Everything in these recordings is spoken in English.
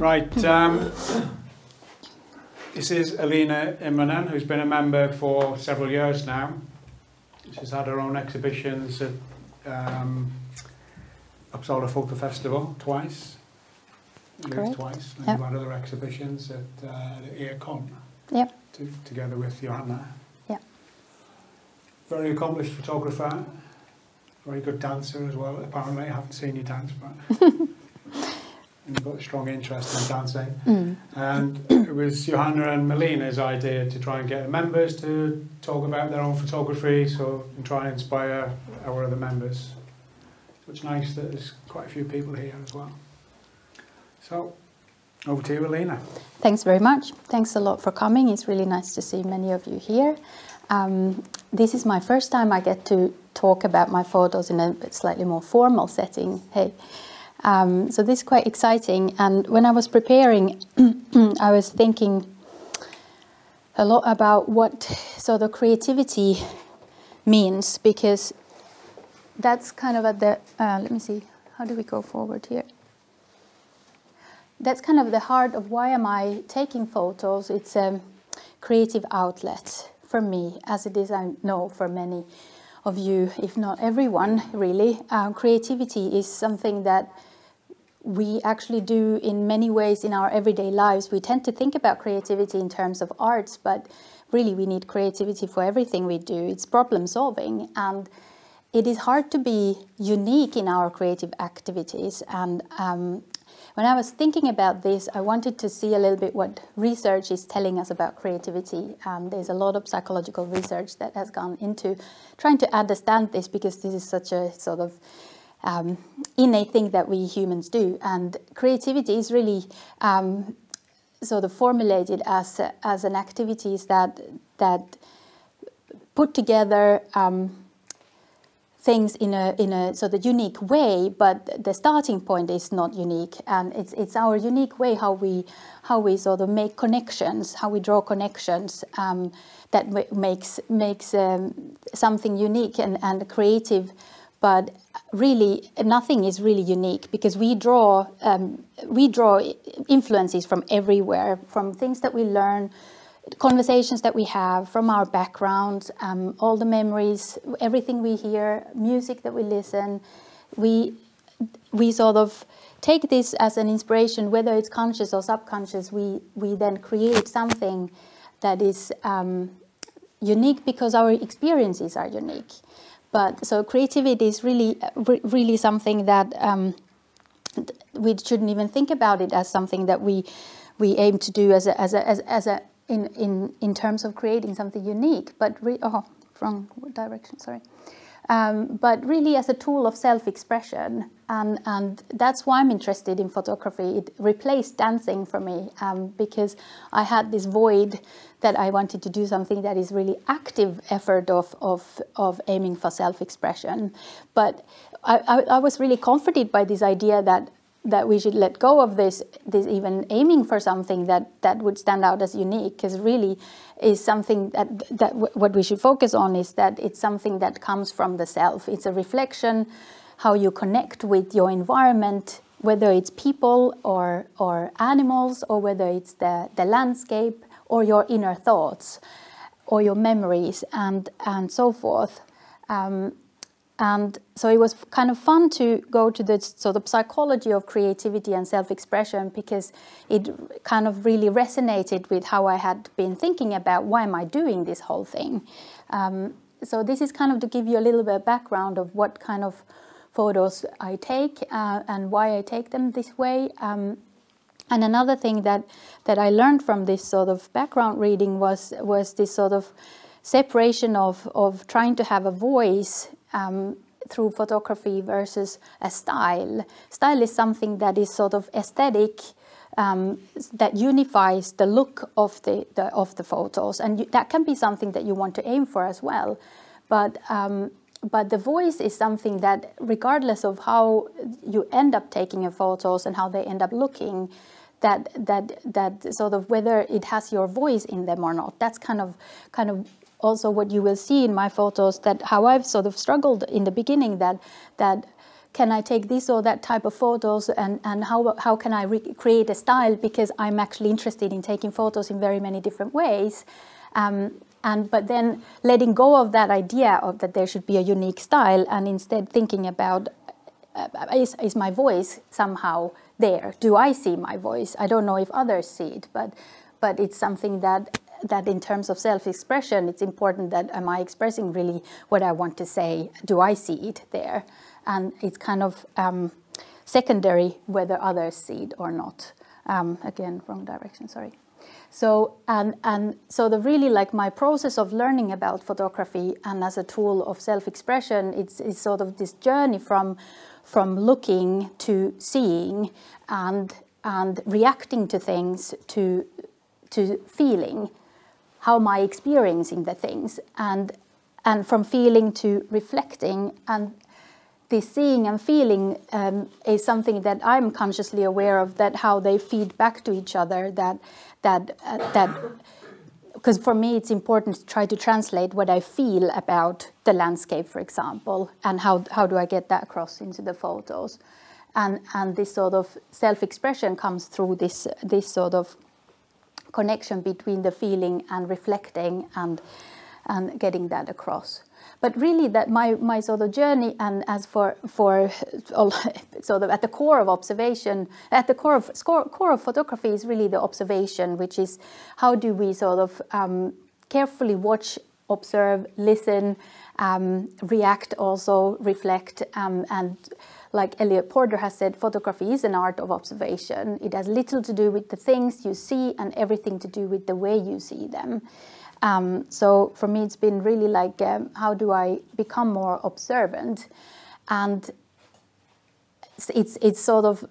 Right. This is Elina Immonen, who's been a member for several years now. She's had her own exhibitions at Uppsala Photo Festival twice. Twice. And you've had other exhibitions at Genom. Yep. Together with Johanna. Yeah. Very accomplished photographer. Very good dancer as well. Apparently, I haven't seen you dance, but you've got a strong interest in dancing. And it was Johanna and Melina's idea to try and get the members to talk about their own photography, and try and inspire our other members. So it's nice that there's quite a few people here as well. So, over to you, Elina. Thanks very much. Thanks a lot for coming. It's really nice to see many of you here. This is my first time I get to talk about my photos in a slightly more formal setting. Hey. So this is quite exciting. And when I was preparing, I was thinking a lot about what sort of creativity means, because that's kind of at the, let me see, how do we go forward here? That's kind of the heart of why am I taking photos. It's a creative outlet for me, as it is, I know, for many of you, if not everyone, really. Creativity is something that we actually do in many ways in our everyday lives. We tend to think about creativity in terms of arts, but really we need creativity for everything we do. It's problem solving, and it is hard to be unique in our creative activities. And when I was thinking about this, I wanted to see a little bit what research is telling us about creativity. There's a lot of psychological research that has gone into trying to understand this, because this is such a sort of innate thing that we humans do. And creativity is really sort of formulated as an activities that put together things in a sort of unique way, but the starting point is not unique, and it's our unique way how we sort of make connections, how we draw connections that makes something unique and creative. But really, nothing is really unique, because we draw influences from everywhere, from things that we learn, conversations that we have, from our backgrounds, all the memories, everything we hear, music that we listen. We sort of take this as an inspiration, whether it's conscious or subconscious. We then create something that is unique because our experiences are unique. But so creativity is really something that we shouldn't even think about it as something that we aim to do as a in terms of creating something unique, but wrong direction, sorry. But really as a tool of self-expression, and that's why I'm interested in photography. It replaced dancing for me, because I had this void that I wanted to do something that is really active effort of aiming for self-expression. But I was really comforted by this idea that we should let go of this even aiming for something that would stand out as unique, because really is something that what we should focus on is that it's something that comes from the self. It's a reflection, how you connect with your environment, whether it's people or animals, or whether it's the landscape or your inner thoughts or your memories and so forth. And so it was kind of fun to go to the sort of psychology of creativity and self-expression, because it kind of really resonated with how I had been thinking about why am I doing this whole thing. So this is kind of to give you a little bit of background of what kind of photos I take and why I take them this way. And another thing that I learned from this sort of background reading was this sort of separation of trying to have a voice through photography versus a style. Style is something that is sort of aesthetic, that unifies the look of the photos, and that can be something that you want to aim for as well. But the voice is something that, regardless of how you end up taking your photos and how they end up looking, that sort of whether it has your voice in them or not. That's kind of also what you will see in my photos, that how I've sort of struggled in the beginning, that can I take this or that type of photos, and how can I create a style, because I'm actually interested in taking photos in very many different ways. But then letting go of that idea of that there should be a unique style, and instead thinking about, is my voice somehow there? Do I see my voice? I don't know if others see it, but it's something that in terms of self-expression, it's important that am I expressing really what I want to say? Do I see it there? And it's kind of secondary whether others see it or not. Again, wrong direction, sorry. So, and so the really like my process of learning about photography and as a tool of self-expression, it's sort of this journey from looking to seeing and reacting to things to feeling. How am I experiencing the things, and from feeling to reflecting, and this seeing and feeling is something that I'm consciously aware of, that how they feed back to each other, that because for me it's important to try to translate what I feel about the landscape, for example, and how do I get that across into the photos, and this sort of self-expression comes through this sort of connection between the feeling and reflecting and getting that across. But really, that my sort of journey, and as for all, sort of at the core of observation, at the core of photography is really the observation, which is how do we sort of carefully watch, observe, listen, react, also reflect, and like Elliot Porter has said, photography is an art of observation. It has little to do with the things you see and everything to do with the way you see them. So for me, it's been really like, how do I become more observant? And it's sort of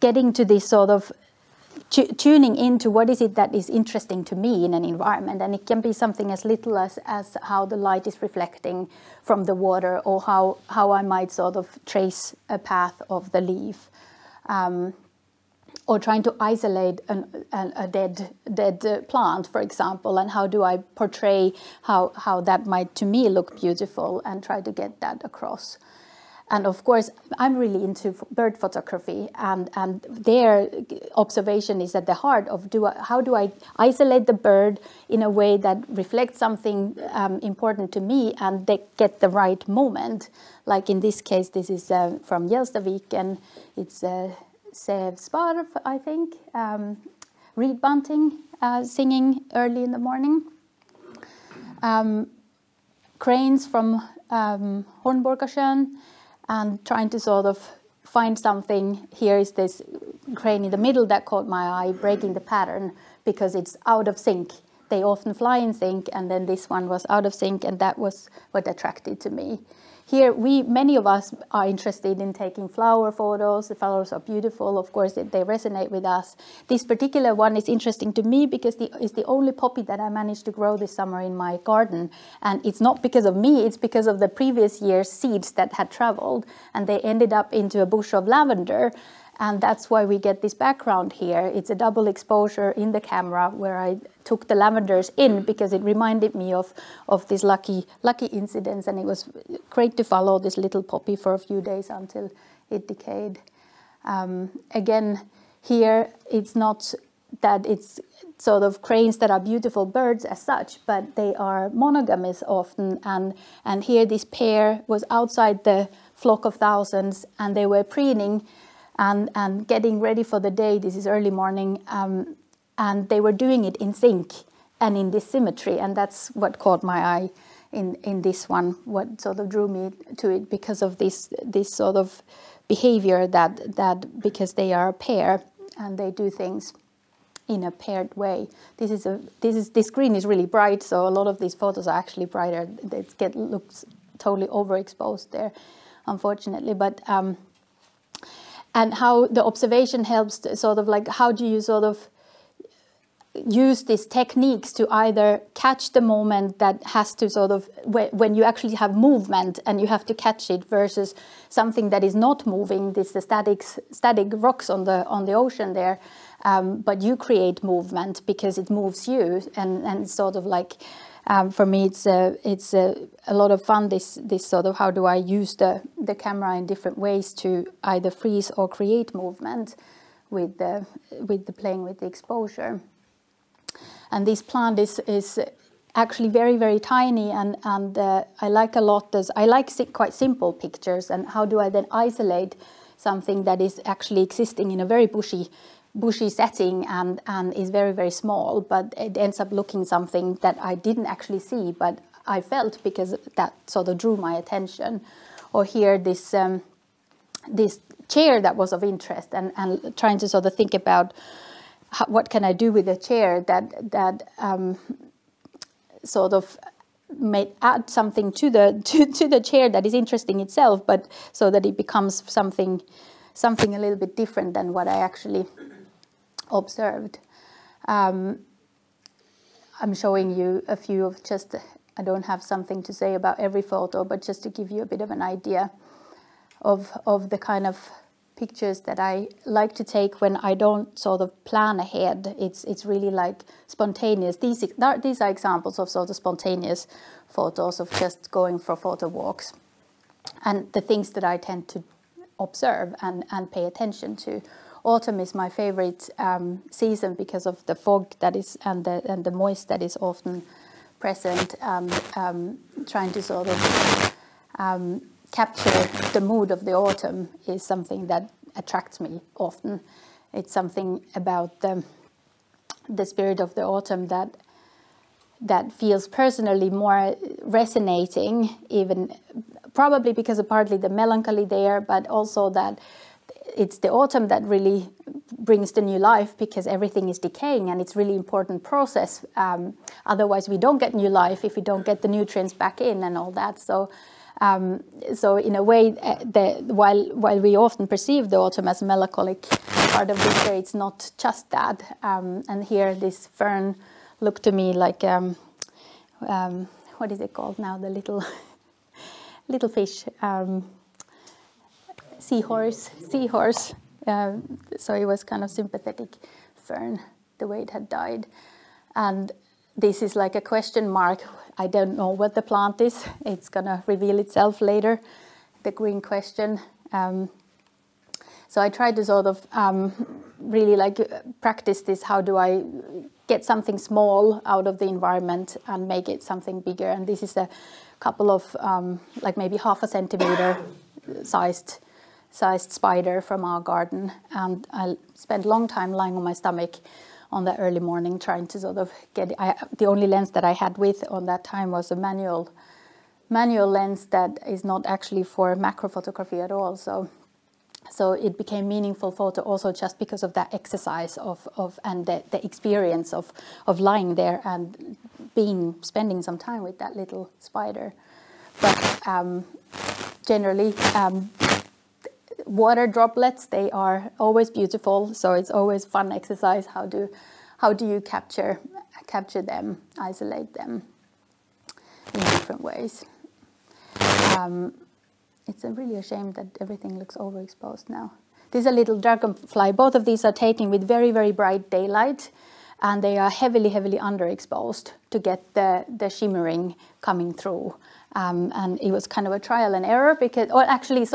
getting to this sort of tuning into what is it that is interesting to me in an environment. And it can be something as little as how the light is reflecting from the water, or how I might sort of trace a path of the leaf. Or trying to isolate a dead plant, for example, and how do I portray how that might to me look beautiful, and try to get that across. And of course, I'm really into bird photography, and their observation is at the heart of how do I isolate the bird in a way that reflects something important to me, and they get the right moment. Like in this case, this is from Gjelstavik, and it's Sevsparv, I think, reed bunting singing early in the morning. Cranes from Hornborgasjön, and trying to sort of find something. Here is this crane in the middle that caught my eye, breaking the pattern because it's out of sync. They often fly in sync, and then this one was out of sync, and that was what attracted to me. Here, many of us are interested in taking flower photos. The flowers are beautiful. Of course, they resonate with us. This particular one is interesting to me because it's the only poppy that I managed to grow this summer in my garden. And it's not because of me, it's because of the previous year's seeds that had traveled. And they ended up into a bush of lavender. And that's why we get this background here. It's a double exposure in the camera where I took the lavenders in because it reminded me of these lucky incidents, and it was great to follow this little poppy for a few days until it decayed. Again, here it's not that it's sort of cranes that are beautiful birds as such, but they are monogamous often, and here this pair was outside the flock of thousands, and they were preening and getting ready for the day. This is early morning, and they were doing it in sync and in this symmetry, and that's what caught my eye in this one, what sort of drew me to it, because of this sort of behavior that because they are a pair and they do things in a paired way. This screen is really bright, so a lot of these photos are actually brighter. It looks totally overexposed there, unfortunately, but and how the observation helps to sort of like, how do you sort of use these techniques to either catch the moment that has to sort of, when you actually have movement and you have to catch it, versus something that is not moving, this the static rocks on the ocean there, but you create movement because it moves you, and sort of like For me, it's a lot of fun. This sort of how do I use the camera in different ways to either freeze or create movement with the playing with the exposure. And this plant is actually very, very tiny, and I like a lot this. I like quite simple pictures, and how do I then isolate something that is actually existing in a very bushy setting and is very, very small, but it ends up looking something that I didn't actually see, but I felt because that sort of drew my attention. Or here this this chair that was of interest, and trying to sort of think about what can I do with a chair that sort of may add something to the chair that is interesting itself, but so that it becomes something a little bit different than what I actually observed. I'm showing you a few of just, I don't have something to say about every photo, but just to give you a bit of an idea of the kind of pictures that I like to take when I don't sort of plan ahead. It's really like spontaneous. These are examples of sort of spontaneous photos of just going for photo walks, and the things that I tend to observe and pay attention to. Autumn is my favorite season because of the fog that is and the moist that is often present. Trying to sort of capture the mood of the autumn is something that attracts me often. It's something about the spirit of the autumn that feels personally more resonating, even probably because of partly the melancholy there, but also that it's the autumn that really brings the new life, because everything is decaying, and it's really important process. Otherwise, we don't get new life if we don't get the nutrients back in and all that. So in a way, while we often perceive the autumn as a melancholic part of winter, it's not just that. And here, this fern looked to me like what is it called now? The little fish. Seahorse. So it was kind of sympathetic fern, the way it had died. And this is like a question mark. I don't know what the plant is. It's going to reveal itself later, the green question. So I tried to sort of really like practice this. How do I get something small out of the environment and make it something bigger? And this is a couple of like maybe 1/2 centimeter sized spider from our garden, and I spent a long time lying on my stomach on that early morning trying to sort of get the only lens that I had with on that time was a manual lens that is not actually for macro photography at all. So it became meaningful photo also just because of that exercise of and the experience of lying there and spending some time with that little spider. But generally, water droplets, they are always beautiful, so it's always fun exercise. How do you capture them, isolate them in different ways? It's really a shame that everything looks overexposed now. This is a little dragonfly. Both of these are taken with very, very bright daylight, and they are heavily, heavily underexposed to get the shimmering coming through. And it was kind of a trial and error because, or actually,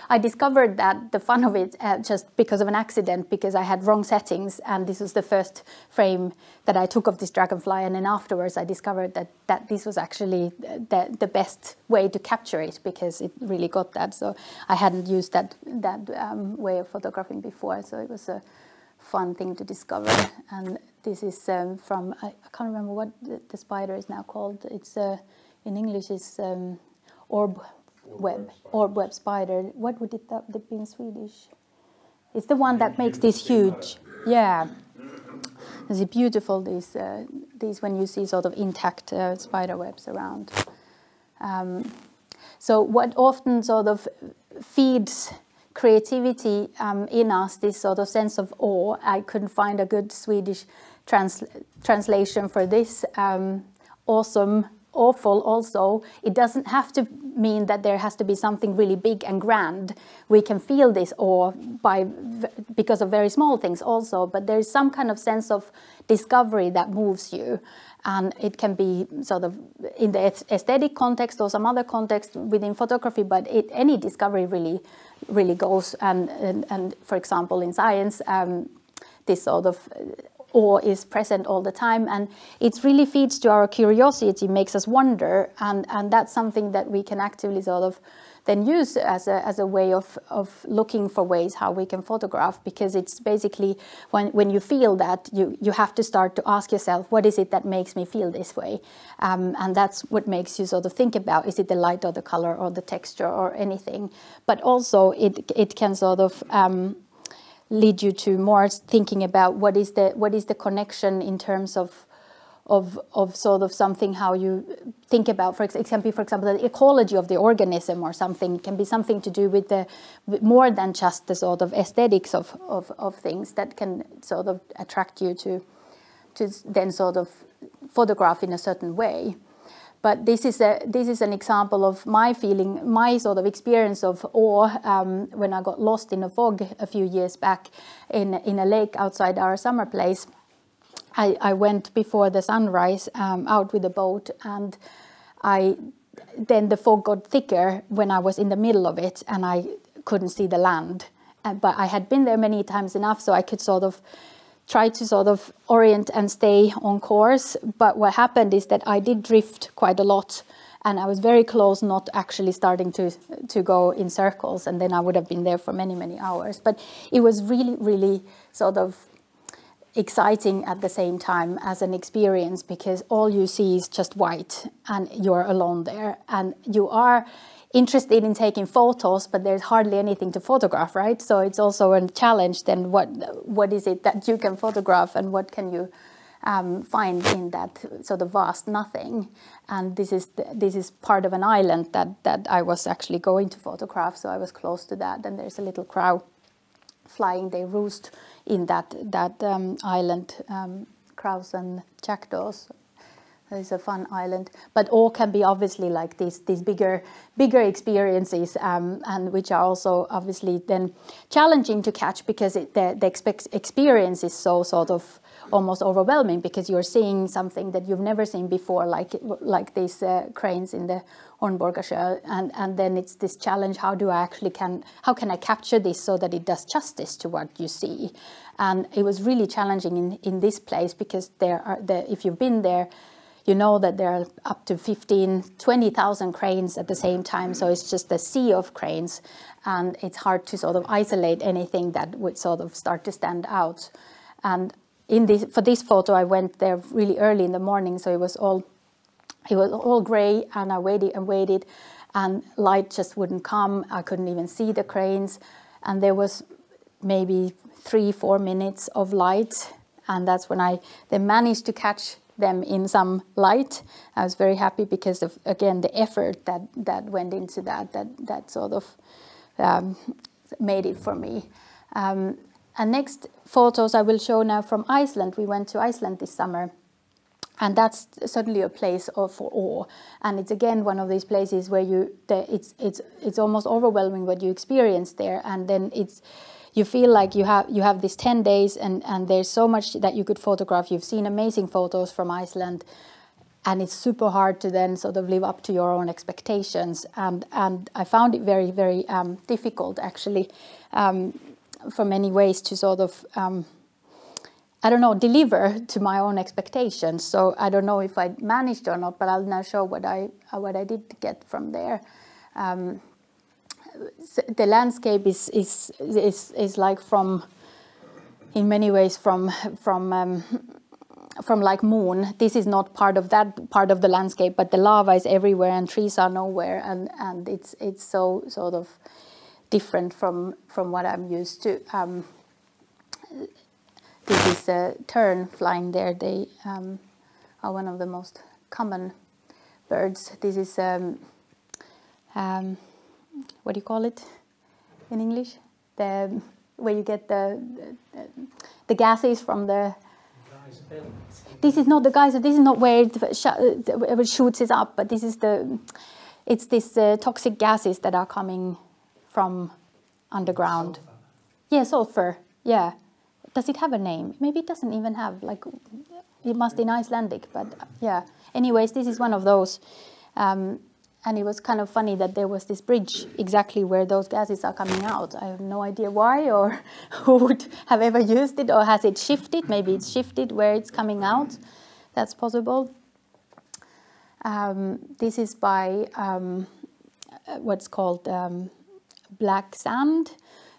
I discovered that the fun of it just because of an accident, because I had wrong settings, and this was the first frame that I took of this dragonfly, and then afterwards I discovered that this was actually the best way to capture it, because it really got that. So I hadn't used that way of photographing before, so it was a fun thing to discover. And this is from, I can't remember what the spider is now called. It's in English is orb web spider. What would it be in Swedish? It's the one that makes this huge. Yeah, it's beautiful. These when you see sort of intact spider webs around. So what often sort of feeds creativity in us, this sort of sense of awe. I couldn't find a good Swedish translation for this. Awesome awful also, it doesn't have to mean that there has to be something really big and grand. We can feel this awe because of very small things also, but there's some kind of sense of discovery that moves you. And it can be sort of in the aesthetic context or some other context within photography, but any discovery really goes. And for example, in science, this sort of awe is present all the time, and it really feeds to our curiosity, makes us wonder, and that's something that we can actively sort of then use as a way of looking for ways how we can photograph, because it's basically when you feel that, you have to start to ask yourself, what is it that makes me feel this way? And that's what makes you sort of think about, is it the light or the color or the texture or anything? But also it can sort of lead you to more thinking about what is the connection in terms of sort of something, how you think about, for example, the ecology of the organism or something. It can be something to do with more than just the sort of aesthetics of things that can sort of attract you to then sort of photograph in a certain way. But this is an example of my sort of experience of awe when I got lost in a fog a few years back in a lake outside our summer place. I went before the sunrise out with a boat, and then the fog got thicker when I was in the middle of it, and I couldn't see the land. But I had been there many times enough, so I could sort of try to sort of orient and stay on course. But what happened is that I did drift quite a lot, and I was very close not actually starting to go in circles, and then I would have been there for many hours. But it was really sort of exciting at the same time as an experience, because all you see is just white and you're alone there, and you are interested in taking photos, but there's hardly anything to photograph, right? So it's also a challenge then, what is it that you can photograph, and what can you find in that sort of vast nothing? And this is part of an island that I was actually going to photograph, so I was close to that, and there's a little crow flying. They roost in that island, crows and jackdaws. It's a fun island, but all can be obviously like these bigger experiences, and which are also obviously then challenging to catch, because the experience is so sort of almost overwhelming, because you're seeing something that you've never seen before, like these cranes in the Hornborgasjö, and then it's this challenge: how can I capture this so that it does justice to what you see? And it was really challenging in this place, because if you've been there, you know that there are up to 20,000 cranes at the same time. So it's just a sea of cranes, and it's hard to sort of isolate anything that would sort of start to stand out. And for this photo, I went there really early in the morning, so it was all gray, and I waited, and light just wouldn't come. I couldn't even see the cranes, and there was maybe 3-4 minutes of light, and that's when they managed to catch them in some light. I was very happy because of, again, the effort that went into that sort of made it for me. And next photos I will show now from Iceland. We went to Iceland this summer, and that's certainly a place for awe. And it's again one of these places where it's almost overwhelming what you experience there, and then you feel like you have these 10 days, and there's so much that you could photograph. You've seen amazing photos from Iceland, and it's super hard to then sort of live up to your own expectations. And I found it very difficult, actually, for many ways to sort of deliver to my own expectations. So I don't know if I managed or not, but I'll now show what I did get from there. The landscape is like in many ways from like Moon. This is not part of that part of the landscape, but the lava is everywhere and trees are nowhere, and it's so sort of different from what I'm used to. This is a tern flying there. They are one of the most common birds. This is what do you call it in English? Where you get the gases from the This is not the geyser. This is not where it shoots it up, but this is it's these toxic gases that are coming from underground. Sulfur. Yeah, sulfur. Yeah. Does it have a name? Maybe it doesn't even have, like, it must in Icelandic, but yeah. Anyways, this is one of those. And it was kind of funny that there was this bridge exactly where those gases are coming out. I have no idea why or who would have ever used it, or has it shifted? Maybe it's shifted where it's coming out. That's possible. This is by what's called black sand.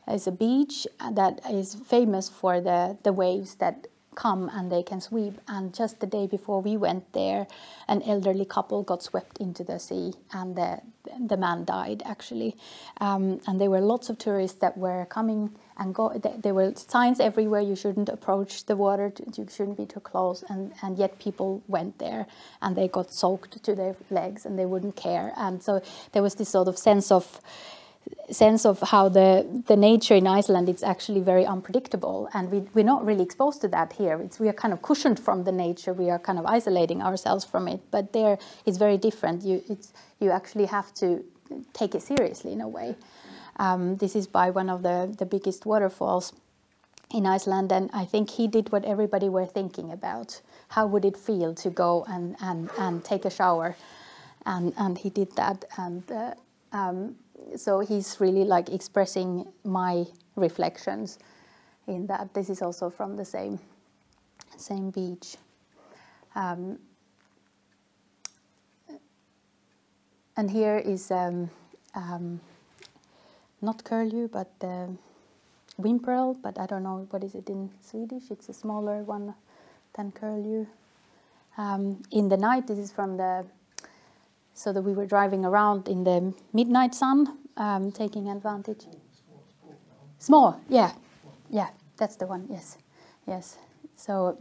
It's a beach that is famous for the waves that come and they can sweep. And just the day before we went there, an elderly couple got swept into the sea, and the man died, actually. And there were lots of tourists that were coming and go. There were signs everywhere: you shouldn't approach the water, you shouldn't be too close. And yet people went there, and they got soaked to their legs, and they wouldn't care. And so there was this sort of sense of how the nature in Iceland, it's actually very unpredictable, and we're not really exposed to that here. We are kind of cushioned from the nature, we are kind of isolating ourselves from it, but there it's very different. You actually have to take it seriously in a way. This is by one of the biggest waterfalls in Iceland, and I think he did what everybody were thinking about. How would it feel to go and take a shower? And he did that, and so he's really like expressing my reflections in that. This is also from the same beach. And here is not curlew, but wimperl, but I don't know what is it in Swedish. It's a smaller one than curlew. In the night, this is from so that we were driving around in the midnight sun, taking advantage. Small, yeah, that's the one. Yes. So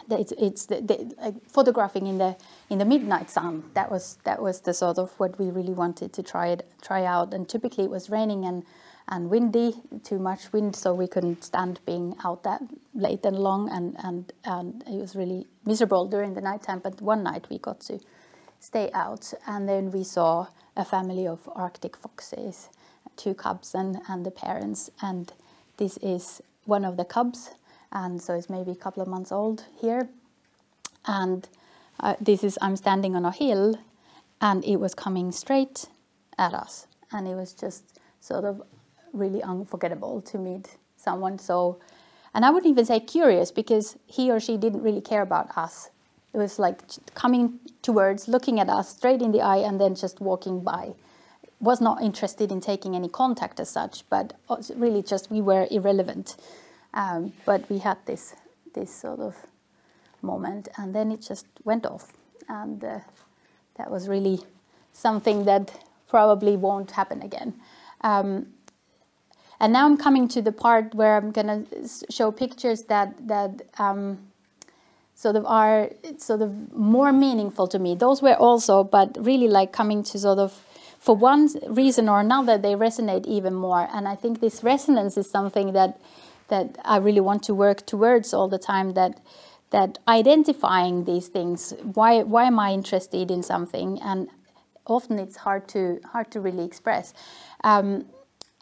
it's like photographing in the midnight sun. That was the sort of what we really wanted to try out. And typically it was raining and windy, too much wind, so we couldn't stand being out that late and long, and it was really miserable during the nighttime. But one night we got to stay out, and then we saw a family of Arctic foxes, 2 cubs and the parents, and this is one of the cubs, and so it's maybe a couple of months old here, and I'm standing on a hill, and it was coming straight at us, and it was just sort of really unforgettable to meet someone so, and I wouldn't even say curious, because he or she didn't really care about us. It was like coming towards, looking at us straight in the eye, and then just walking by. Was not interested in taking any contact as such, but really just we were irrelevant. But we had this sort of moment, and then it just went off. And that was really something that probably won't happen again. And now I'm coming to the part where I'm going to show pictures that are more meaningful to me. Those were also, but really like coming to sort of, for one reason or another, they resonate even more. And I think this resonance is something that I really want to work towards all the time, that identifying these things, why am I interested in something? And often it's hard to really express.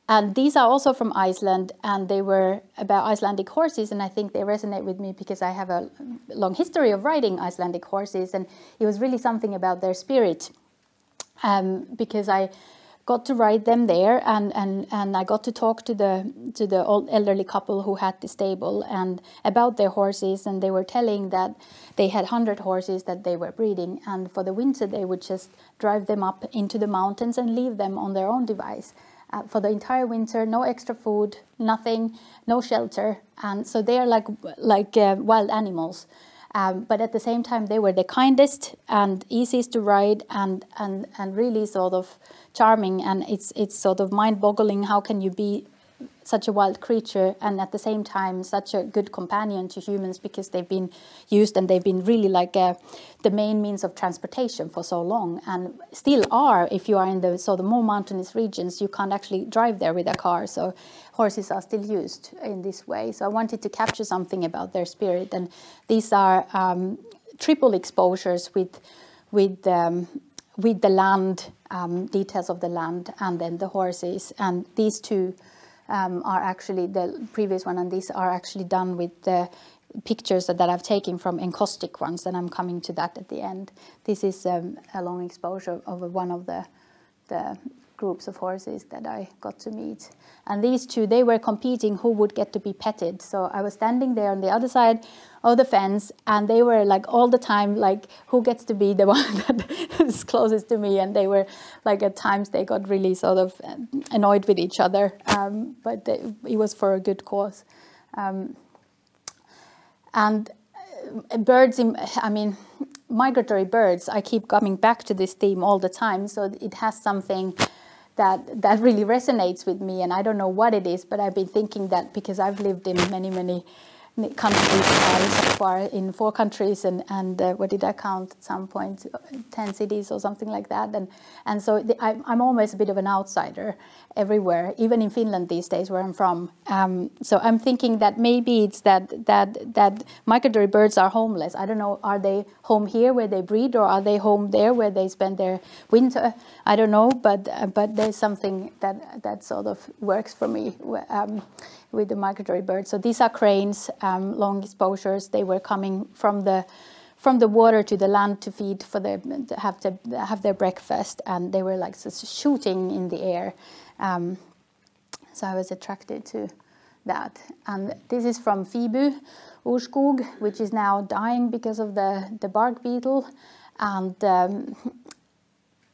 And these are also from Iceland, and they were about Icelandic horses, and I think they resonate with me because I have a long history of riding Icelandic horses, and it was really something about their spirit, because I got to ride them there, and I got to talk to the old elderly couple who had the stable and about their horses, and they were telling that they had 100 horses that they were breeding, and for the winter they would just drive them up into the mountains and leave them on their own device. For the entire winter, no extra food, nothing, no shelter, and so they are like wild animals. But at the same time, they were the kindest and easiest to ride, and really sort of charming. And it's sort of mind-boggling. How can you be such a wild creature, and at the same time such a good companion to humans, because they've been used and they've been really like the main means of transportation for so long, and still are. If you are in the more mountainous regions, you can't actually drive there with a car, so horses are still used in this way. So I wanted to capture something about their spirit, and these are triple exposures with the land, details of the land, and then the horses. And these two are actually, the previous one and these are actually done with the pictures that I've taken from encaustic ones, and I'm coming to that at the end. This is a long exposure of one of the groups of horses that I got to meet. And these two, they were competing who would get to be petted. So I was standing there on the other side of the fence, and they were like all the time like, who gets to be the one that is closest to me? And they were like, at times they got really sort of annoyed with each other, but it was for a good cause. And birds, I mean, migratory birds, I keep coming back to this theme all the time, so it has something that really resonates with me, and I don't know what it is, but I've been thinking that because I've lived in many countries so far, in 4 countries, and what did I count at some point, 10 cities or something like that, and so I'm almost a bit of an outsider everywhere, even in Finland these days, where I'm from. So I'm thinking that maybe it's that migratory birds are homeless. I don't know, are they home here where they breed, or are they home there where they spend their winter? I don't know, but there's something that sort of works for me with the migratory birds. So these are cranes, long exposures. They were coming from the water to the land to feed, to have their breakfast, and they were like shooting in the air. So I was attracted to that. And this is from Fibu urskog, which is now dying because of the bark beetle. And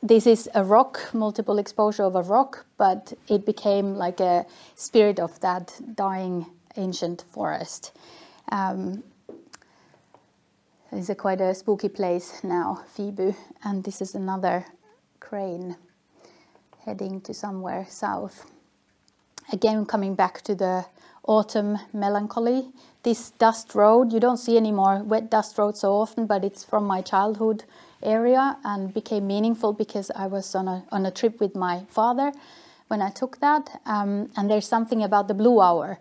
this is a rock, multiple exposure of a rock, but it became like a spirit of that dying ancient forest. It's quite a spooky place now, Fibu, and this is another crane heading to somewhere south. Again, coming back to the autumn melancholy. This dust road, you don't see any more wet dust road so often, but it's from my childhood area and became meaningful because I was on a trip with my father when I took that. And there's something about the blue hour.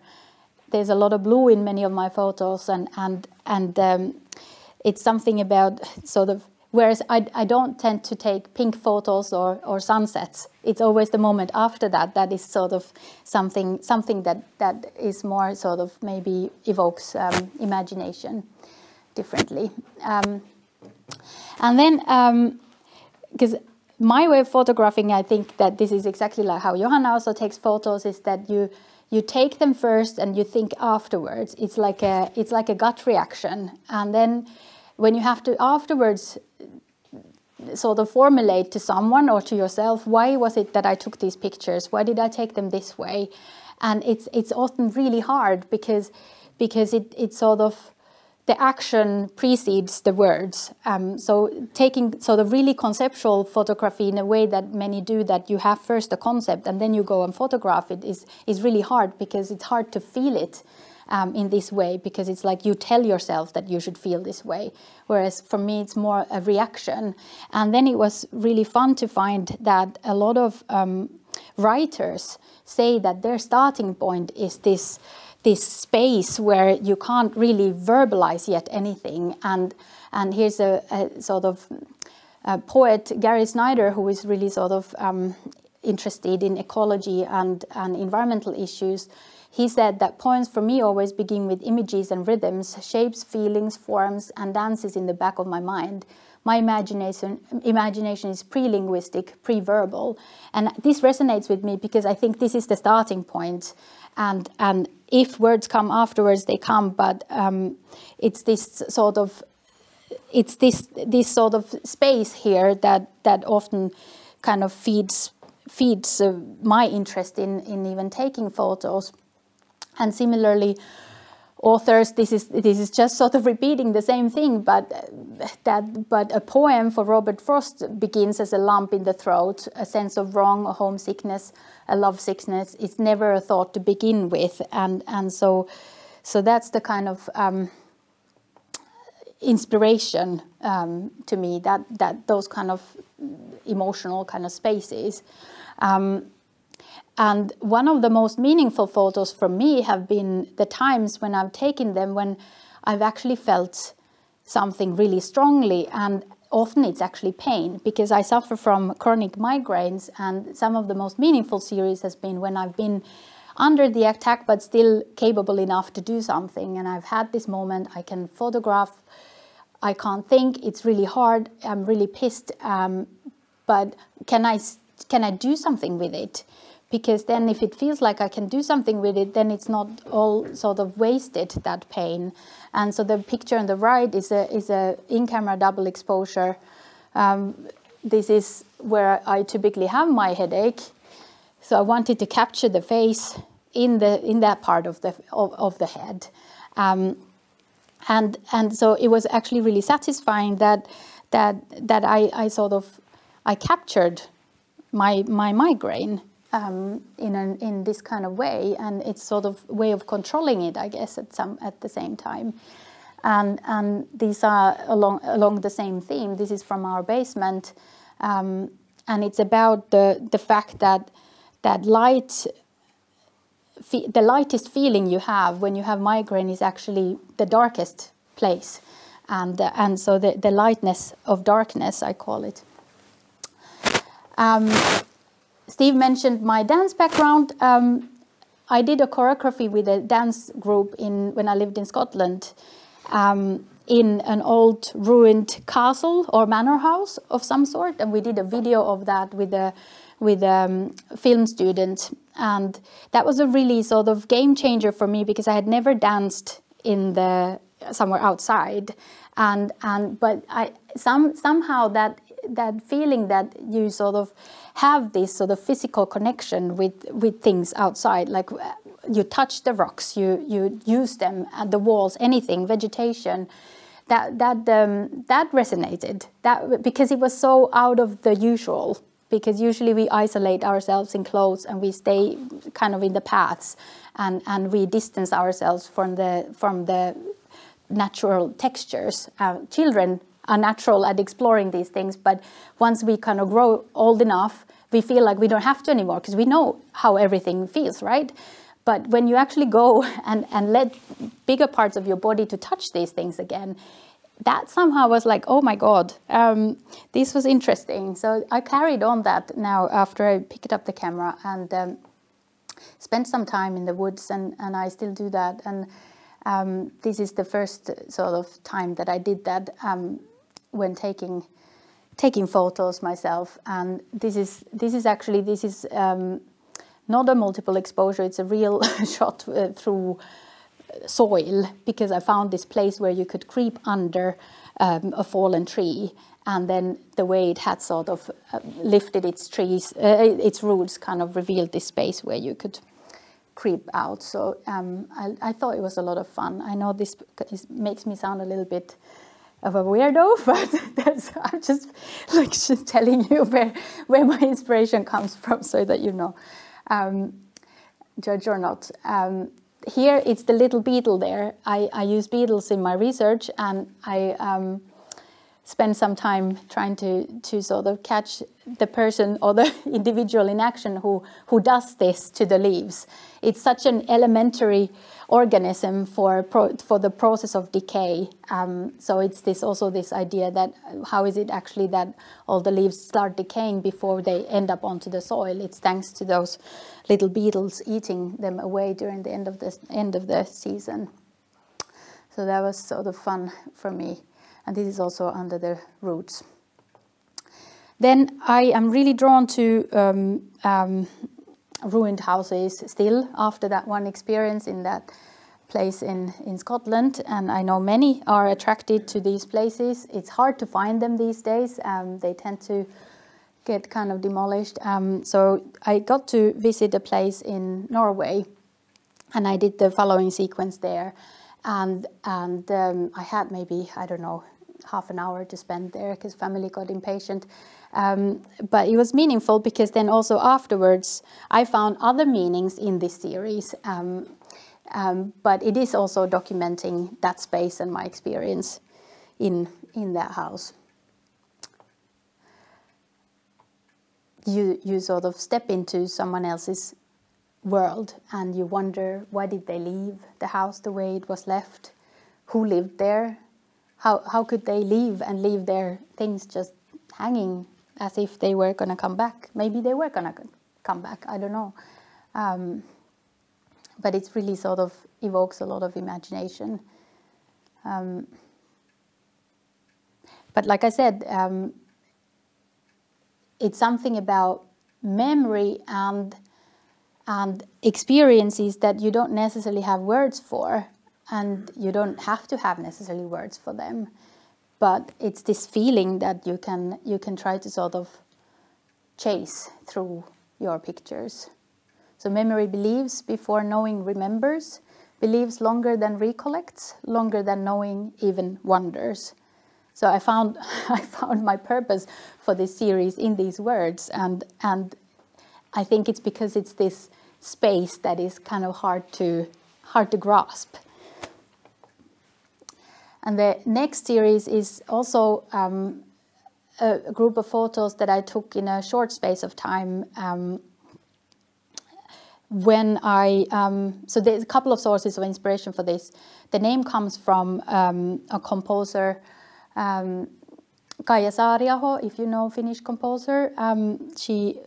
There's a lot of blue in many of my photos, and it's something about sort of, whereas I don't tend to take pink photos or sunsets. It's always the moment after that is sort of something that is more sort of maybe evokes imagination differently. And then, because my way of photographing, I think that this is exactly like how Johanna also takes photos, is that you take them first and you think afterwards. It's like a gut reaction, and then when you have to afterwards sort of formulate to someone or to yourself, why was it that I took these pictures? Why did I take them this way? And it's often really hard because it sort of, the action precedes the words. So taking sort of really conceptual photography in a way that many do, that you have first a concept and then you go and photograph it, is really hard, because it's hard to feel it in this way, because it's like you tell yourself that you should feel this way. Whereas for me, it's more a reaction. And then it was really fun to find that a lot of writers say that their starting point is this space where you can't really verbalize yet anything. And here's a sort of a poet, Gary Snyder, who is really sort of interested in ecology and environmental issues. He said that poems for me always begin with images and rhythms, shapes, feelings, forms, and dances in the back of my mind. My imagination is pre-linguistic, pre-verbal. And this resonates with me because I think this is the starting point. And if words come afterwards, they come, but it's this sort of space here that often kind of feeds my interest in even taking photos. And similarly, authors, this is just sort of repeating the same thing, but a poem for Robert Frost begins as a lump in the throat, a sense of wrong, a homesickness, a lovesickness. It's never a thought to begin with, and so that's the kind of inspiration to me, that those kind of emotional kind of spaces. And one of the most meaningful photos for me have been the times when I've taken them when I've actually felt something really strongly, and often it's actually pain, because I suffer from chronic migraines, and some of the most meaningful series has been when I've been under the attack but still capable enough to do something, and I've had this moment, I can photograph, I can't think, it's really hard, I'm really pissed, but can I do something with it? Because then if it feels like I can do something with it, then it's not all sort of wasted, that pain. And so the picture on the right is a in-camera double exposure. This is where I typically have my headache. So I wanted to capture the face in that part of the head. And so it was actually really satisfying that I captured my migraine in this kind of way, and it's sort of way of controlling it, I guess, at the same time. And these are along the same theme. This is from our basement, and it's about the fact that light. The lightest feeling you have when you have migraine is actually the darkest place, and so the lightness of darkness, I call it. Steve mentioned my dance background. I did a choreography with a dance group when I lived in Scotland, in an old ruined castle or manor house of some sort, and we did a video of that with a film student, and that was a really sort of game changer for me, because I had never danced somewhere outside, but somehow that feeling that you sort of have this sort of physical connection with things outside, like you touch the rocks, you use them at the walls, anything, vegetation, that resonated, because it was so out of the usual. Because usually we isolate ourselves in clothes and we stay kind of in the paths, and we distance ourselves from the natural textures. Children are natural at exploring these things, but once we kind of grow old enough, we feel like we don't have to anymore, because we know how everything feels, right? But when you actually go and let bigger parts of your body to touch these things again, that somehow was like, oh my God, this was interesting. So I carried on that now after I picked up the camera, and spent some time in the woods, and I still do that. And this is the first sort of time that I did that, when taking photos myself. And this is not a multiple exposure, it's a real shot through soil, because I found this place where you could creep under a fallen tree, and then the way it had sort of lifted its roots kind of revealed this space where you could creep out. So I thought it was a lot of fun. I know this makes me sound a little bit of a weirdo, but I'm just like telling you where my inspiration comes from, so that you know, judge or not. Here it's the little beetle there. I use beetles in my research, and I spend some time trying to sort of catch the person or the individual in action who does this to the leaves. It's such an elementary organism for the process of decay. So it's also this idea that how is it actually that all the leaves start decaying before they end up onto the soil? It's thanks to those little beetles eating them away during the end of the season. So that was sort of fun for me. And this is also under the roots. Then I am really drawn to ruined houses still after that one experience in that place in Scotland. And I know many are attracted to these places. It's hard to find them these days. They tend to get kind of demolished. So I got to visit a place in Norway, and I did the following sequence there. I had maybe, I don't know, half an hour to spend there because family got impatient. But it was meaningful because then also afterwards I found other meanings in this series. But it is also documenting that space and my experience in that house. You sort of step into someone else's world and you wonder, why did they leave the house the way it was left? Who lived there? How could they leave and leave their things just hanging as if they were going to come back? Maybe they were going to come back, I don't know. But it's really sort of evokes a lot of imagination. But like I said, it's something about memory and experiences that you don't necessarily have words for, and you don't have to have necessarily words for them. But it's this feeling that you can try to sort of chase through your pictures. So memory believes before knowing remembers, believes longer than recollects, longer than knowing even wonders. So I found my purpose for this series in these words, and I think it's because it's this space that is kind of hard to grasp. And the next series is also a group of photos that I took in a short space of time. When so there's a couple of sources of inspiration for this. The name comes from a composer, Kaija Saariaho, if you know Finnish composer. She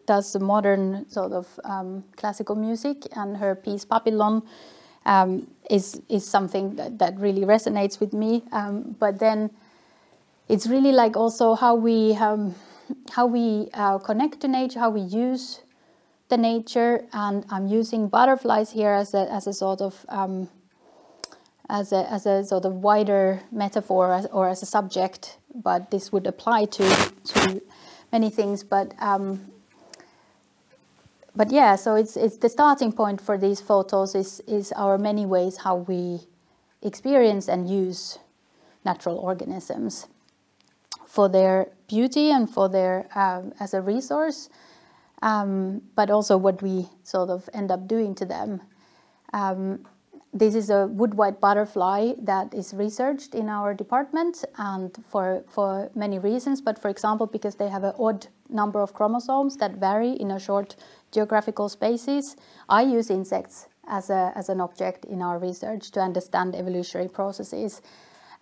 does modern sort of classical music, and her piece Papillon is something that really resonates with me. But then it's really like also how we connect to nature, how we use the nature, and I'm using butterflies here as a sort of as a sort of wider metaphor or as a subject, but this would apply to many things. But yeah, so it's the starting point for these photos is our many ways how we experience and use natural organisms for their beauty and for their as a resource, but also what we sort of end up doing to them. This is a wood-white butterfly that is researched in our department, and for many reasons, but for example, because they have an odd number of chromosomes that vary in a short geographical spaces. I use insects as an object in our research to understand evolutionary processes.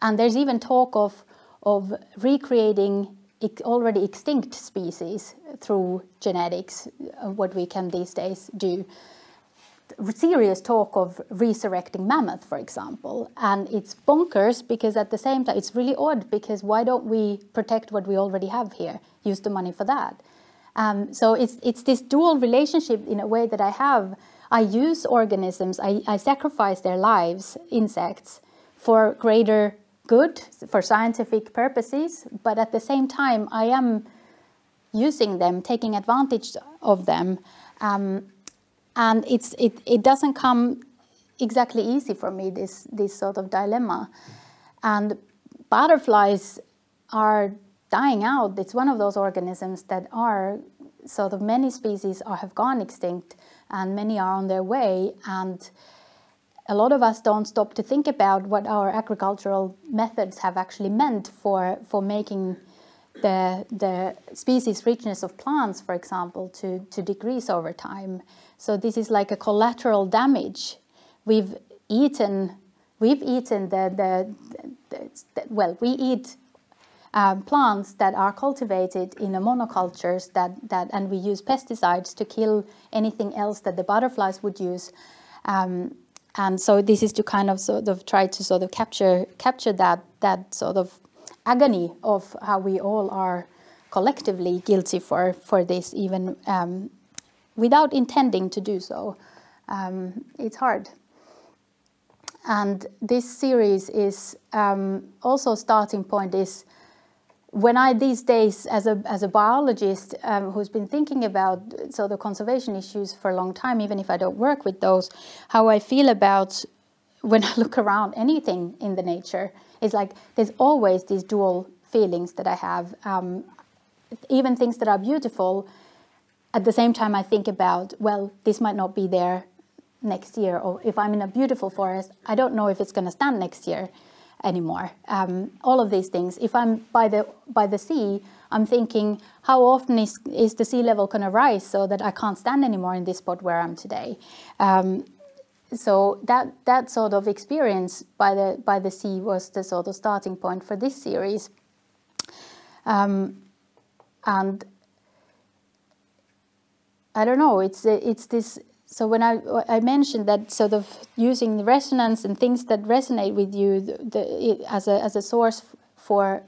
And there's even talk of recreating already extinct species through genetics, what we can these days do. Serious talk of resurrecting mammoth, for example, and it's bonkers because at the same time it's really odd, because why don't we protect what we already have here, use the money for that? So it's this dual relationship in a way that I use organisms, I sacrifice their lives, insects, for greater good, for scientific purposes, but at the same time I am using them, taking advantage of them. And it doesn't come exactly easy for me, this sort of dilemma. And butterflies are dying out. It's one of those organisms that are sort of, many species have gone extinct and many are on their way. And a lot of us don't stop to think about what our agricultural methods have actually meant for making the species richness of plants, for example, to decrease over time. So this is like a collateral damage. We've eaten we eat plants that are cultivated in a monocultures and we use pesticides to kill anything else that the butterflies would use. And so this is to kind of sort of try to sort of capture that sort of agony of how we all are collectively guilty for this, even without intending to do so. It's hard. And this series is also starting point is when I these days, as a biologist who's been thinking about sort of conservation issues for a long time, even if I don't work with those, how I feel about when I look around anything in the nature, it's like there's always these dual feelings that I have. Even things that are beautiful, at the same time I think about, well, this might not be there next year, or if I'm in a beautiful forest, I don't know if it's going to stand next year anymore. All of these things. If I'm by the sea, I'm thinking, how often is the sea level going to rise so that I can't stand anymore in this spot where I'm today? So that sort of experience by the sea was the sort of starting point for this series. And I don't know, it's this. So when I mentioned that sort of using the resonance and things that resonate with you as a source for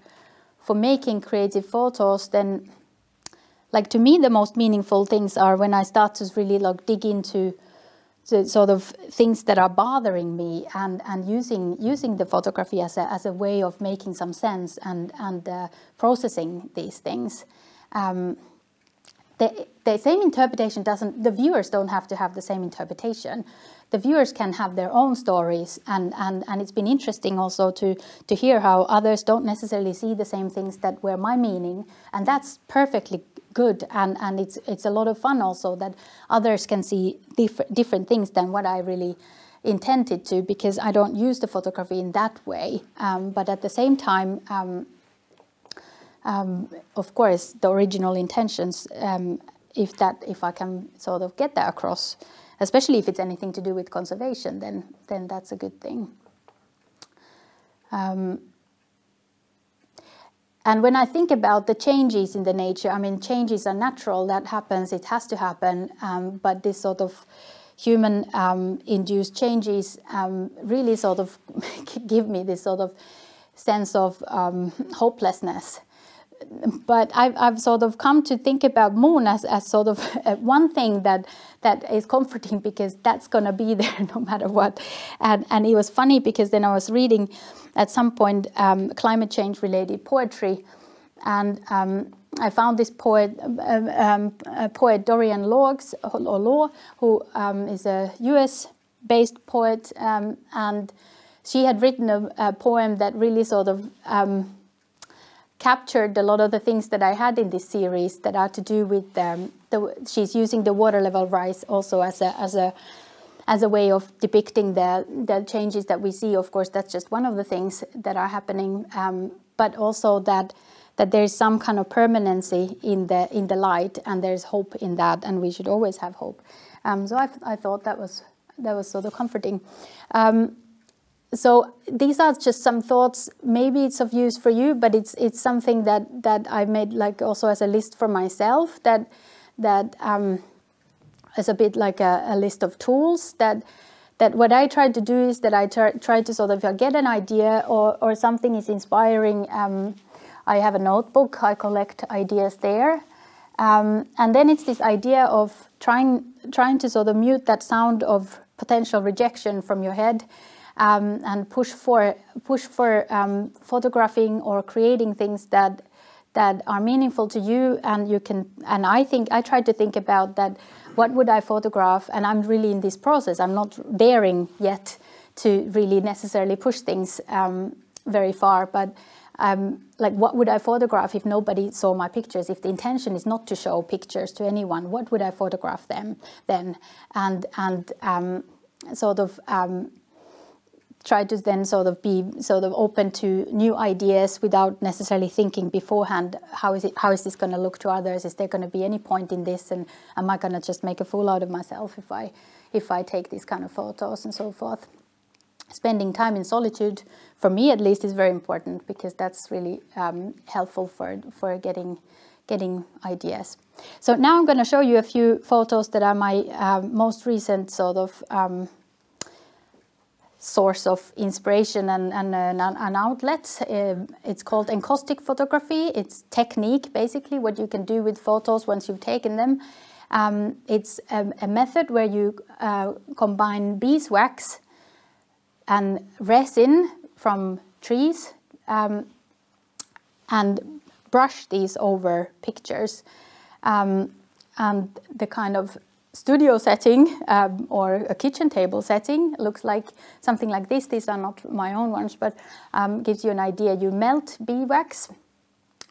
making creative photos, then like to me the most meaningful things are when I start to really like dig into the sort of things that are bothering me and using the photography as a way of making some sense and processing these things. The same interpretation the viewers don't have to have the same interpretation. The viewers can have their own stories, and it's been interesting also to hear how others don't necessarily see the same things that were my meaning, and that's perfectly good, and it's a lot of fun also that others can see different things than what I really intended to, because I don't use the photography in that way, but at the same time, of course, the original intentions, if I can sort of get that across, especially if it's anything to do with conservation, then that's a good thing. And when I think about the changes in the nature, I mean, changes are natural, that happens, it has to happen, but this sort of human induced changes really sort of give me this sort of sense of hopelessness. But I've sort of come to think about moon as sort of one thing that is comforting, because that's going to be there no matter what. And it was funny because then I was reading at some point climate change related poetry, and I found this poet Dorian Law, who is a US based poet, and she had written a poem that really sort of captured a lot of the things that I had in this series that are to do with she's using the water level rise also as a way of depicting the changes that we see. Of course, that's just one of the things that are happening, but also that there's some kind of permanency in the light, and there's hope in that, and we should always have hope. So I thought that was sort of comforting. So these are just some thoughts. Maybe it's of use for you, but it's something that I made like also as a list for myself. That is a bit like a list of tools. That what I try to do is that I try to sort of get an idea or something is inspiring. I have a notebook. I collect ideas there, and then it's this idea of trying to sort of mute that sound of potential rejection from your head. And push for photographing or creating things that are meaningful to you, and you can. And I try to think about that. What would I photograph? And I'm really in this process. I'm not daring yet to really necessarily push things very far. But like, what would I photograph if nobody saw my pictures? If the intention is not to show pictures to anyone, what would I photograph them then? And sort of. Try to then sort of be sort of open to new ideas without necessarily thinking beforehand, how is this going to look to others? Is there going to be any point in this? And am I going to just make a fool out of myself if I take these kind of photos and so forth? Spending time in solitude, for me at least, is very important, because that's really helpful for getting ideas. So now I'm going to show you a few photos that are my most recent sort of source of inspiration and an outlet. It's called encaustic photography. It's technique, basically, what you can do with photos once you've taken them. It's a method where you combine beeswax and resin from trees and brush these over pictures. And the kind of studio setting or a kitchen table setting looks like something like this. These are not my own ones, but gives you an idea. You melt beeswax.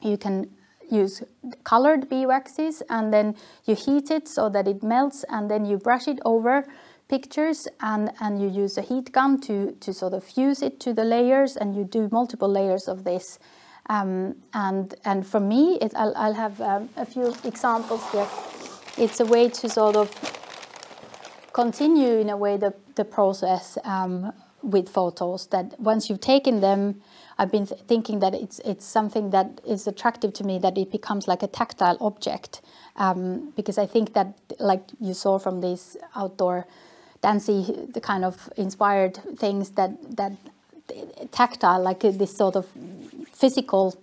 You can use colored beeswaxes, and then you heat it so that it melts, and then you brush it over pictures, and you use a heat gun to sort of fuse it to the layers, and you do multiple layers of this. And for me, I'll have a few examples here. It's a way to sort of continue in a way the process with photos, that once you've taken them, I've been thinking that it's something that is attractive to me, that it becomes like a tactile object, because I think that, like you saw from these outdoor dancey, the kind of inspired things, that tactile, like this sort of physical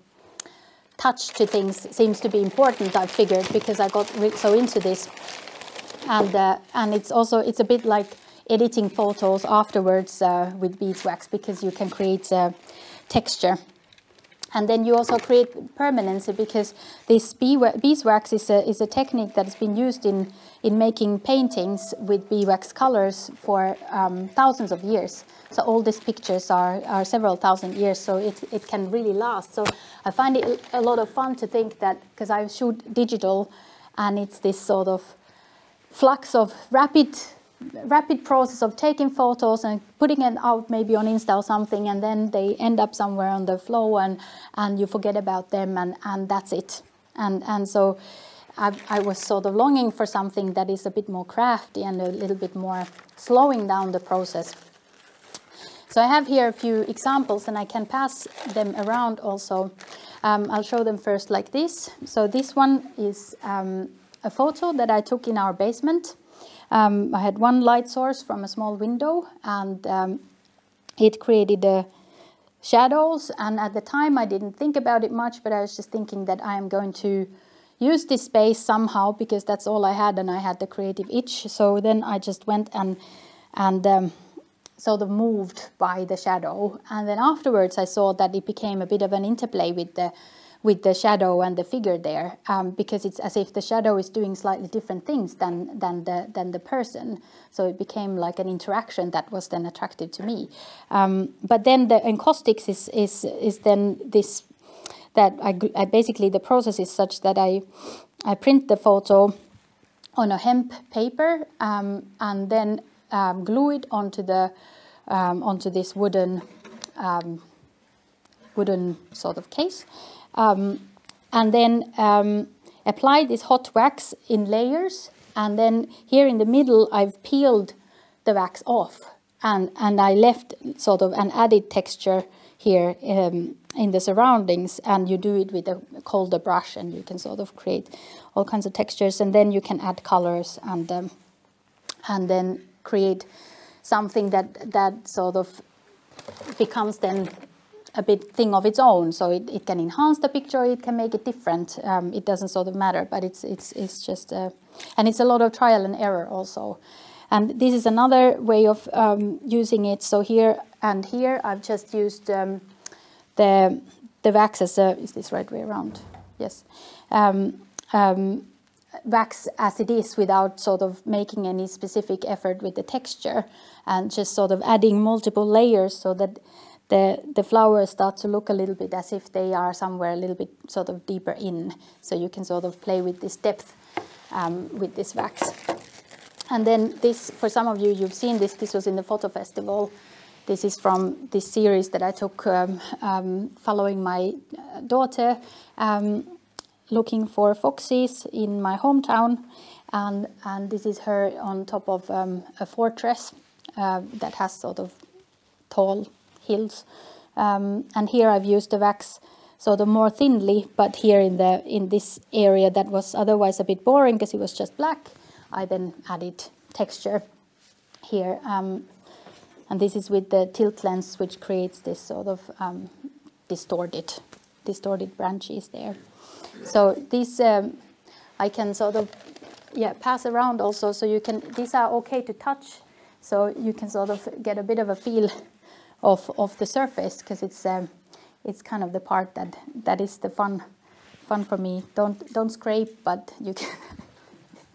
touch to things seems to be important, I figured, because I got so into this. And it's a bit like editing photos afterwards with beeswax, because you can create texture. And then you also create permanency, because this beeswax is a technique that has been used in making paintings with beeswax colors for thousands of years. So all these pictures are several thousand years, so it can really last. So I find it a lot of fun to think that, because I shoot digital, and it's this sort of flux of rapid process of taking photos and putting it out maybe on Insta or something, and then they end up somewhere on the flow, and you forget about them, and that's it. And so I was sort of longing for something that is a bit more crafty and a little bit more slowing down the process. So I have here a few examples, and I can pass them around also. I'll show them first like this. So this one is a photo that I took in our basement. I had one light source from a small window, and it created shadows. And at the time I didn't think about it much, but I was just thinking that I am going to use this space somehow, because that's all I had, and I had the creative itch. So then I just went and sort of moved by the shadow. And then afterwards I saw that it became a bit of an interplay with the shadow and the figure there, because it's as if the shadow is doing slightly different things than the person. So it became like an interaction that was then attractive to me. But then the encaustics is then this, that I basically, the process is such that I print the photo on a hemp paper, and then glue it onto this wooden sort of case. And then apply this hot wax in layers, and then here in the middle I've peeled the wax off, and I left sort of an added texture here in the surroundings, and you do it with a colder brush, and you can sort of create all kinds of textures, and then you can add colors, and then create something that sort of becomes then a bit thing of its own. So it can enhance the picture, it can make it different. It doesn't sort of matter, but it's just and it's a lot of trial and error also. And this is another way of using it. So here and here I've just used the wax as a, is this right way around? Yes. Wax as it is, without sort of making any specific effort with the texture, and just sort of adding multiple layers so that the flowers start to look a little bit as if they are somewhere a little bit sort of deeper in. So you can sort of play with this depth with this wax. And then this, for some of you, you've seen this. This was in the photo festival. This is from this series that I took following my daughter, looking for foxes in my hometown. And this is her on top of a fortress that has sort of tall hills, and here I've used the wax sort of more thinly, but here in this area that was otherwise a bit boring because it was just black, I then added texture here, and this is with the tilt lens, which creates this sort of distorted branches there. So these I can sort of pass around also, so you can, these are okay to touch, so you can sort of get a bit of a feel of the surface, because it's kind of the part that is the fun for me. Don't scrape, but you can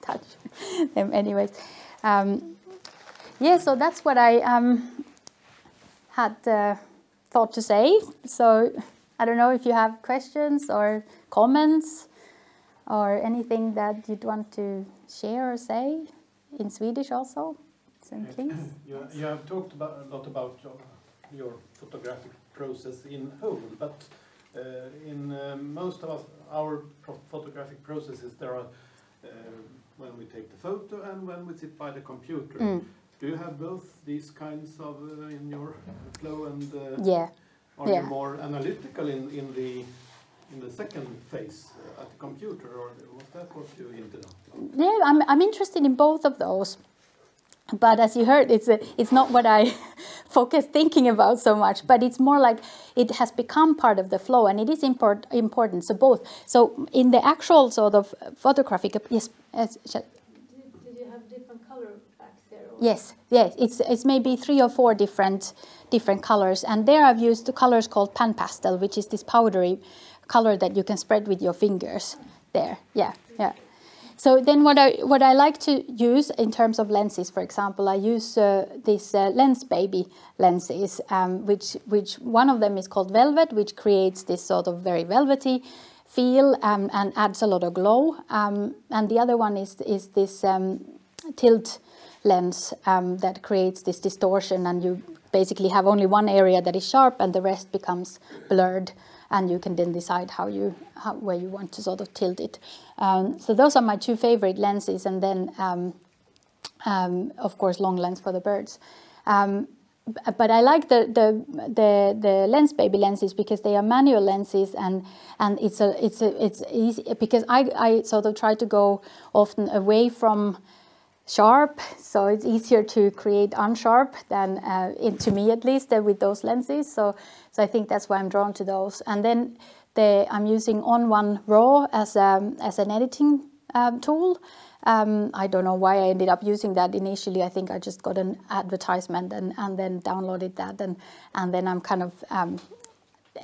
touch them anyways. Yeah, so that's what I had thought to say. So I don't know if you have questions or comments or anything that you'd want to share or say in Swedish also. So please. You have talked a lot about your photographic process in whole, but in most of our photographic processes, there are when we take the photo and when we sit by the computer. Do you have both these kinds of in your flow, and are you more analytical in the second phase at the computer, or was that what you hinted at? Yeah, I'm interested in both of those. But as you heard, it's not what I focus thinking about so much, but it's more like it has become part of the flow, and it is important. So both. So in the actual sort of photographic, yes. Did you have different color backs there? Or? Yes. It's maybe 3 or 4 different colors, and there I've used the colors called pan pastel, which is this powdery color that you can spread with your fingers. There, yeah. So then what I like to use in terms of lenses, for example, I use these lens baby lenses, which one of them is called velvet, which creates this sort of very velvety feel and adds a lot of glow. And the other one is this tilt lens that creates this distortion, and you basically have only one area that is sharp and the rest becomes blurred. And you can then decide where you want to sort of tilt it. So those are my 2 favorite lenses, and then of course long lens for the birds. But I like the lens baby lenses because they are manual lenses, and it's easy because I sort of try to go often away from sharp, so it's easier to create unsharp than to me at least with those lenses. So I think that's why I'm drawn to those. And then I'm using On1 RAW as an editing tool. I don't know why I ended up using that initially. I think I just got an advertisement and then downloaded that, and then I'm kind of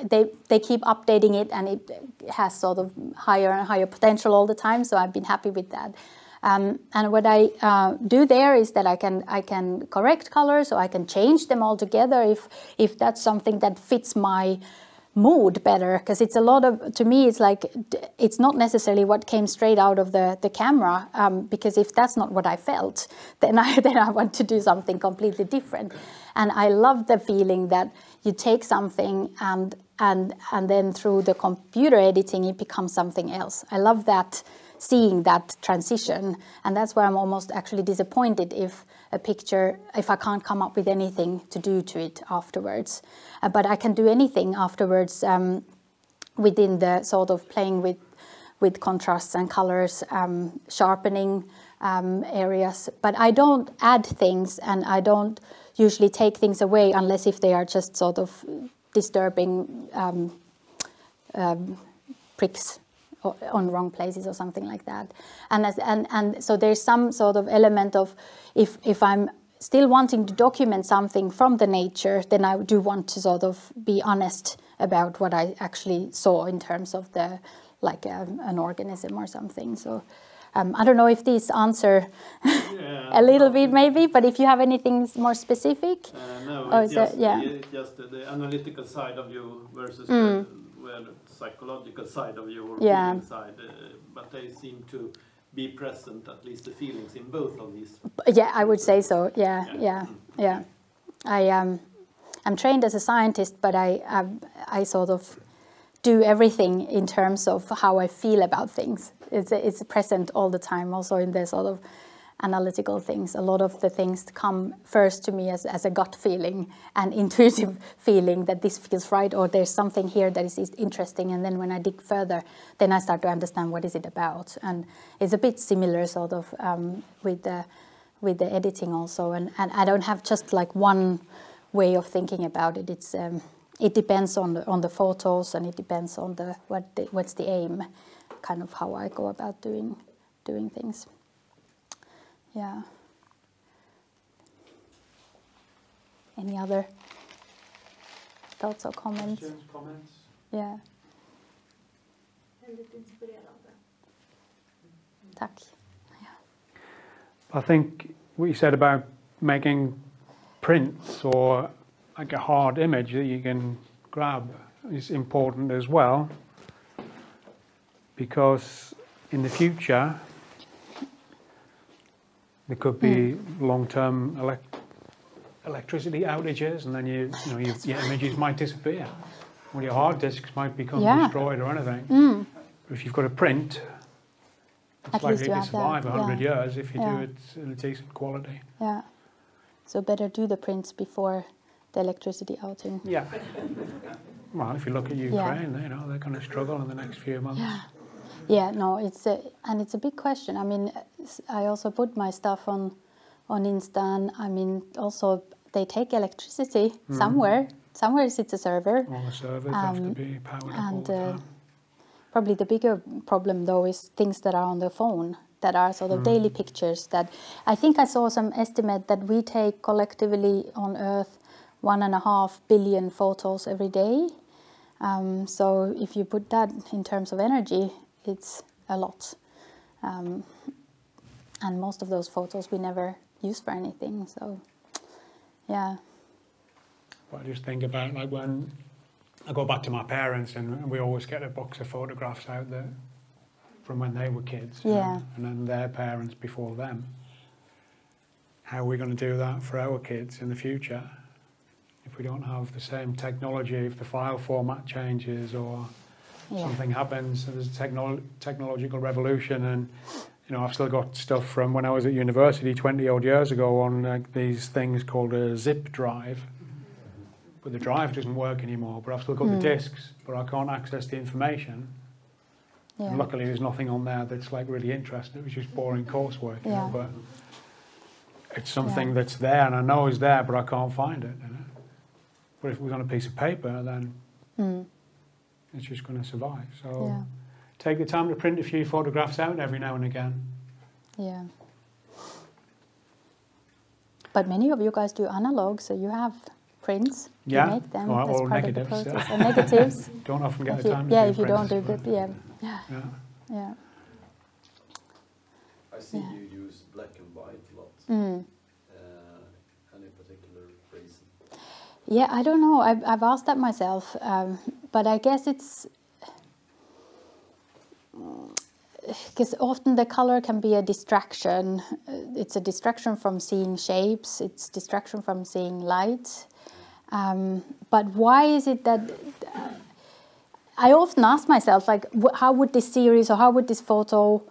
they keep updating it, and it has sort of higher and higher potential all the time. So I've been happy with that. And what I do there is that I can correct colors, or I can change them altogether if that's something that fits my mood better. Because it's a lot of, to me, it's like it's not necessarily what came straight out of the camera. Because if that's not what I felt, then I want to do something completely different. And I love the feeling that you take something and then through the computer editing it becomes something else. I love that. Seeing that transition, and that's where I'm almost actually disappointed if I can't come up with anything to do to it afterwards. But I can do anything afterwards within the sort of playing with contrasts and colors, sharpening areas. But I don't add things, and I don't usually take things away unless if they are just sort of disturbing pricks on wrong places or something like that. And so there's some sort of element of if I'm still wanting to document something from the nature, then I do want to sort of be honest about what I actually saw in terms of the an organism or something. So I don't know if these answer a little bit maybe, but if you have anything more specific. No, it's just the analytical side of you versus the psychological side of you, or feeling side, but they seem to be present, at least the feelings in both of these. Yeah, I would say so. Yeah. I'm trained as a scientist, but I sort of do everything in terms of how I feel about things. It's present all the time, also in the sort of analytical things. A lot of the things come first to me as a gut feeling and intuitive feeling that this feels right, or there's something here that is interesting, and then when I dig further, then I start to understand what is it about. And it's a bit similar sort of with the editing also, and I don't have just like one way of thinking about it. It's it depends on the photos, and it depends on what's the aim, kind of how I go about doing things. Yeah. Any other thoughts or comments? Questions, comments? Yeah. Väldigt inspirerande. Tack. Ja. I think what you said about making prints or like a hard image that you can grab is important as well, because in the future there could be long-term electricity outages, and then your images might disappear, or your hard disks might become destroyed or anything. But if you've got a print, it's likely to survive 100 years if you do it in a decent quality. Yeah. So better do the prints before the electricity outing. Yeah. Well, if you look at Ukraine, they're going to struggle in the next few months. Yeah, no, it's a big question. I mean, I also put my stuff on Insta, and I mean, also they take electricity somewhere. Somewhere sits a server. All the servers have to be powered up all the time. Probably the bigger problem, though, is things that are on the phone, that are sort of daily pictures. That I think I saw some estimate that we take collectively on Earth 1.5 billion photos every day. So if you put that in terms of energy, it's a lot. And most of those photos we never use for anything. So, yeah. Well, I just think about like when I go back to my parents, and we always get a box of photographs out there from when they were kids, and then their parents before them. How are we going to do that for our kids in the future if we don't have the same technology? If the file format changes or something happens, there's a technological revolution, and I've still got stuff from when I was at university 20 odd years ago on these things called a zip drive. But the drive doesn't work anymore, but I've still got the discs, but I can't access the information. Yeah. And luckily there's nothing on there that's like really interesting. It was just boring coursework, but it's something that's there, and I know it's there, but I can't find it. But if it was on a piece of paper, then it's just going to survive. So take the time to print a few photographs out every now and again. Yeah. But many of you guys do analog, so you have prints. You make them as all part negatives. of the process. Negatives. Don't often get the time to do if you don't do prints, that, I see you use black and white a lot. Any particular reason? Yeah, I don't know. I've asked that myself, but I guess it's because often the color can be a distraction. It's a distraction from seeing shapes. It's distraction from seeing light. But why is it that I often ask myself, like, how would this series or how would this photo,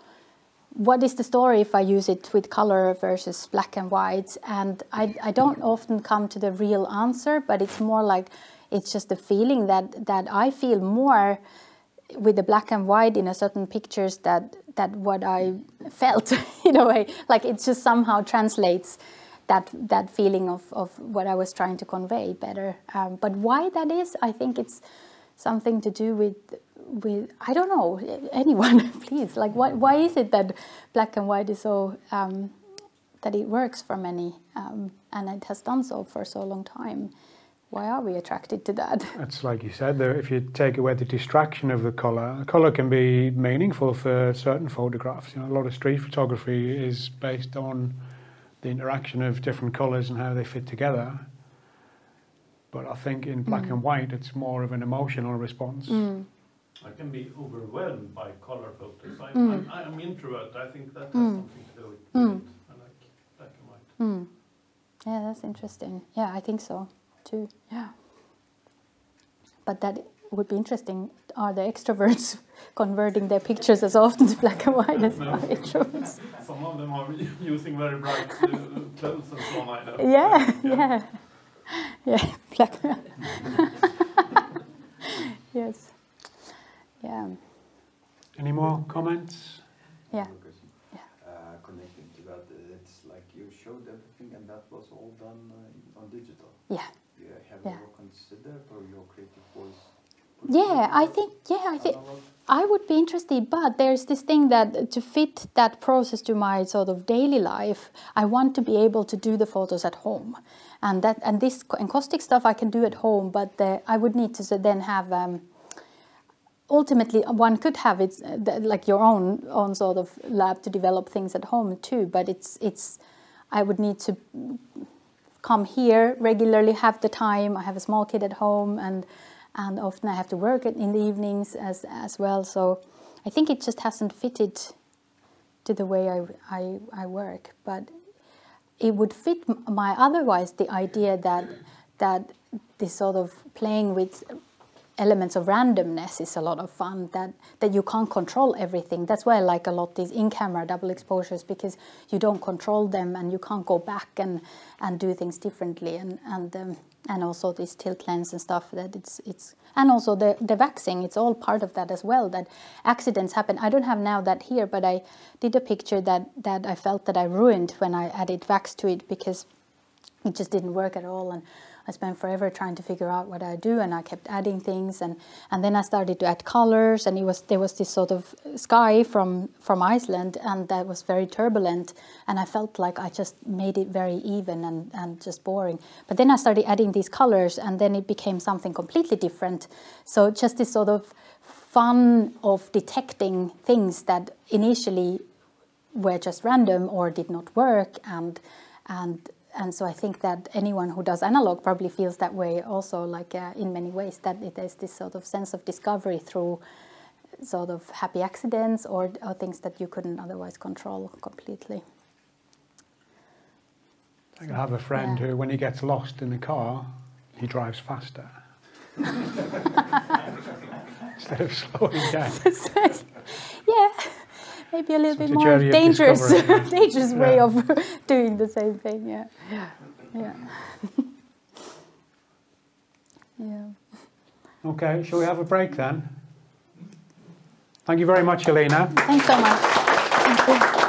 what is the story if I use it with color versus black and white? And I don't often come to the real answer, but it's more like it's just a feeling that I feel more with the black and white in a certain pictures that what I felt in a way. Like it just somehow translates that feeling of what I was trying to convey better. But why that is, I think it's something to do with I don't know, anyone, please. Like why is it that black and white is so, that it works for many, and it has done so for so long time? Why are we attracted to that? It's like you said, if you take away the distraction of the colour can be meaningful for certain photographs. A lot of street photography is based on the interaction of different colours and how they fit together. But I think in black and white, it's more of an emotional response. I can be overwhelmed by color photos. I'm introvert. I think that has something to do with it. I like black and white. Yeah, that's interesting. Yeah, I think so too. Yeah. But that would be interesting. Are the extroverts converting their pictures as often to black and white as our introverts? Some of them are using very bright clothes and so on. I know. Yeah, black. Yes. Yeah. Any more comments? Yeah. Connecting to that, it's like you showed everything, and that was all done on digital. Yeah. Have you ever considered, or your creative voice? I think I would be interested, but there's this thing that to fit that process to my sort of daily life, I want to be able to do the photos at home, and this encaustic stuff I can do at home, but I would need to then have ultimately one could have it like your own sort of lab to develop things at home too, but it's I would need to come here regularly, have the time. I have a small kid at home, and often I have to work in the evenings as well. So I think it just hasn't fitted to the way I work. But it would fit otherwise the idea that this sort of playing with elements of randomness is a lot of fun, that you can't control everything. That's why I like a lot these in-camera double exposures, because you don't control them and you can't go back and do things differently, and also this tilt lens and stuff, that it's and also the waxing, it's all part of that as well, that accidents happen. I don't have now that here, but I did a picture that I felt that I ruined when I added wax to it, because it just didn't work at all, and I spent forever trying to figure out what I do, and I kept adding things, and then I started to add colors, and there was this sort of sky from Iceland, and that was very turbulent, and I felt like I just made it very even and just boring. But then I started adding these colors, and then it became something completely different. So just this sort of fun of detecting things that initially were just random or did not work, and so I think that anyone who does analog probably feels that way also, like in many ways, that there's this sort of sense of discovery through sort of happy accidents or things that you couldn't otherwise control completely. I have a friend who, when he gets lost in the car, he drives faster. Instead of slowing down. Yeah. Maybe a little bit more dangerous way of doing the same thing. Yeah. Yeah. Okay, shall we have a break then? Thank you very much, Elina. Thanks so much. Thank you.